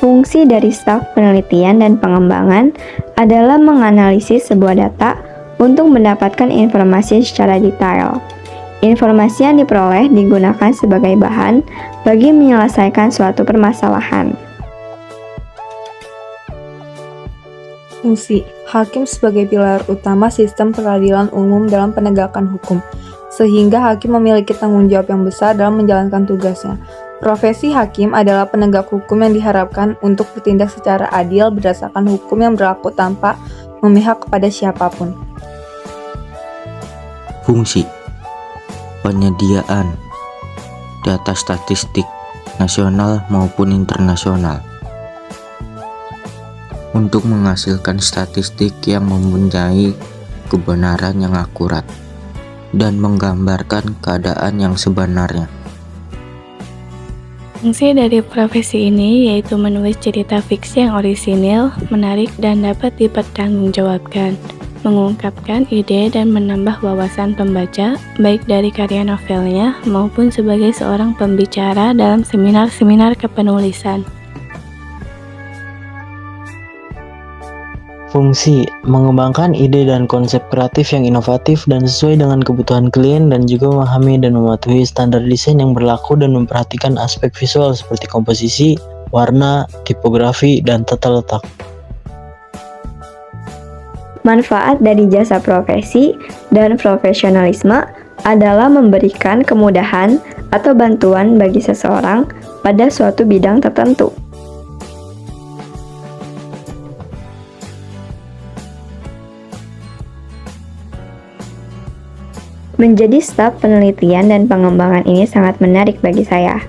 Fungsi dari staf penelitian dan pengembangan adalah menganalisis sebuah data untuk mendapatkan informasi secara detail. Informasi yang diperoleh digunakan sebagai bahan bagi menyelesaikan suatu permasalahan. Fungsi hakim sebagai pilar utama sistem peradilan umum dalam penegakan hukum, sehingga hakim memiliki tanggung jawab yang besar dalam menjalankan tugasnya. Profesi hakim adalah penegak hukum yang diharapkan untuk bertindak secara adil berdasarkan hukum yang berlaku tanpa memihak kepada siapapun. Fungsi penyediaan data statistik nasional maupun internasional untuk menghasilkan statistik yang mempunyai kebenaran yang akurat dan menggambarkan keadaan yang sebenarnya. Fungsi dari profesi ini yaitu menulis cerita fiksi yang orisinil, menarik, dan dapat dipertanggungjawabkan, mengungkapkan ide dan menambah wawasan pembaca, baik dari karya novelnya maupun sebagai seorang pembicara dalam seminar-seminar kepenulisan. Fungsi mengembangkan ide dan konsep kreatif yang inovatif dan sesuai dengan kebutuhan klien, dan juga memahami dan mematuhi standar desain yang berlaku dan memperhatikan aspek visual seperti komposisi, warna, tipografi, dan tata letak. Manfaat dari jasa profesi dan profesionalisme adalah memberikan kemudahan atau bantuan bagi seseorang pada suatu bidang tertentu. Menjadi staf penelitian dan pengembangan ini sangat menarik bagi saya,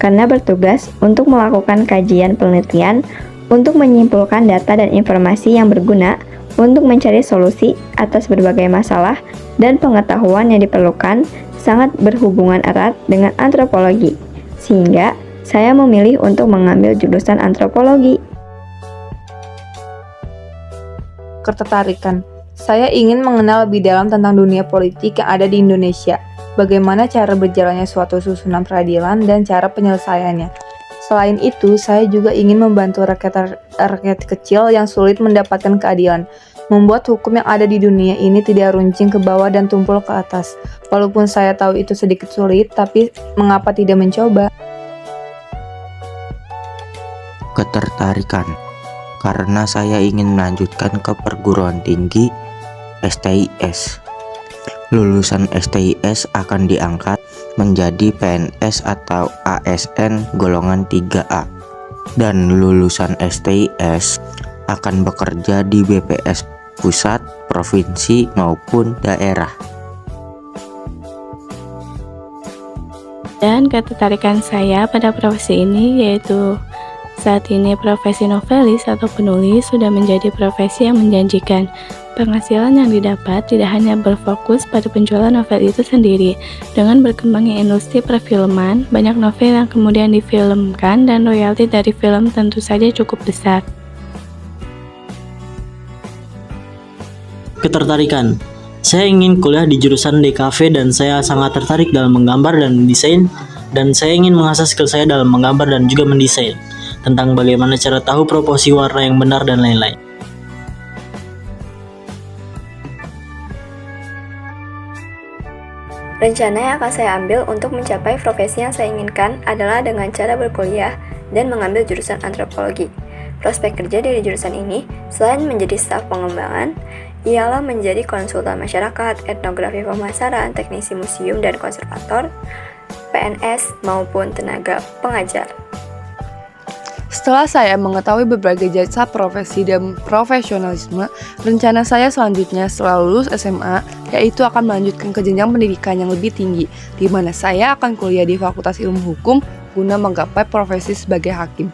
karena bertugas untuk melakukan kajian penelitian untuk menyimpulkan data dan informasi yang berguna untuk mencari solusi atas berbagai masalah, dan pengetahuan yang diperlukan sangat berhubungan erat dengan antropologi, sehingga saya memilih untuk mengambil jurusan antropologi. Ketertarikan. Saya ingin mengenal lebih dalam tentang dunia politik yang ada di Indonesia, bagaimana cara berjalannya suatu susunan peradilan dan cara penyelesaiannya. Selain itu, saya juga ingin membantu rakyat kecil yang sulit mendapatkan keadilan, membuat hukum yang ada di dunia ini tidak runcing ke bawah dan tumpul ke atas. Walaupun saya tahu itu sedikit sulit, tapi mengapa tidak mencoba? Ketertarikan karena saya ingin melanjutkan ke perguruan tinggi STIS. Lulusan STIS akan diangkat menjadi PNS atau ASN golongan 3A, dan lulusan STIS akan bekerja di BPS pusat, provinsi, maupun daerah. Dan ketertarikan saya pada profesi ini yaitu saat ini profesi novelis atau penulis sudah menjadi profesi yang menjanjikan. Penghasilan yang didapat tidak hanya berfokus pada penjualan novel itu sendiri. Dengan berkembangnya industri perfilman, banyak novel yang kemudian difilmkan dan royalti dari film tentu saja cukup besar. Ketertarikan. Saya ingin kuliah di jurusan DKV dan saya sangat tertarik dalam menggambar dan mendesain, dan saya ingin mengasah skill saya dalam menggambar dan juga mendesain, tentang bagaimana cara tahu proporsi warna yang benar dan lain-lain. Rencana yang akan saya ambil untuk mencapai profesi yang saya inginkan adalah dengan cara berkuliah dan mengambil jurusan antropologi. Prospek kerja dari jurusan ini, selain menjadi staf pengembangan, ialah menjadi konsultan masyarakat, etnografi pemasaran, teknisi museum dan konservator, PNS, maupun tenaga pengajar. Setelah saya mengetahui berbagai jasa profesi dan profesionalisme, rencana saya selanjutnya setelah lulus SMA yaitu akan melanjutkan ke jenjang pendidikan yang lebih tinggi, di mana saya akan kuliah di Fakultas Ilmu Hukum guna menggapai profesi sebagai hakim.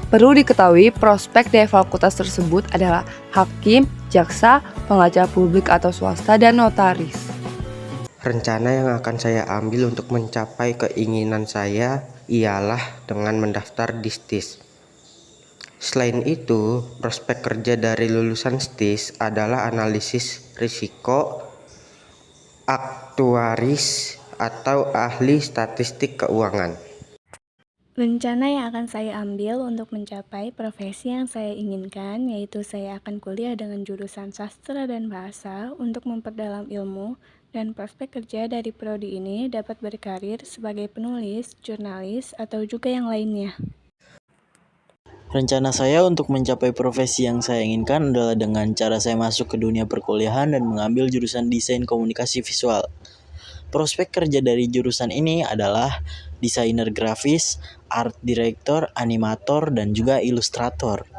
Perlu diketahui, prospek dari fakultas tersebut adalah hakim, jaksa, pengacara publik atau swasta, dan notaris. Rencana yang akan saya ambil untuk mencapai keinginan saya ialah dengan mendaftar di STIS. Selain itu, prospek kerja dari lulusan STIS adalah analisis risiko, aktuaris, atau ahli statistik keuangan. Rencana yang akan saya ambil untuk mencapai profesi yang saya inginkan, yaitu saya akan kuliah dengan jurusan sastra dan bahasa untuk memperdalam ilmu dan prospek kerja dari prodi ini dapat berkarir sebagai penulis, jurnalis, atau juga yang lainnya. Rencana saya untuk mencapai profesi yang saya inginkan adalah dengan cara saya masuk ke dunia perkuliahan dan mengambil jurusan desain komunikasi visual. Prospek kerja dari jurusan ini adalah desainer grafis, art director, animator, dan juga ilustrator.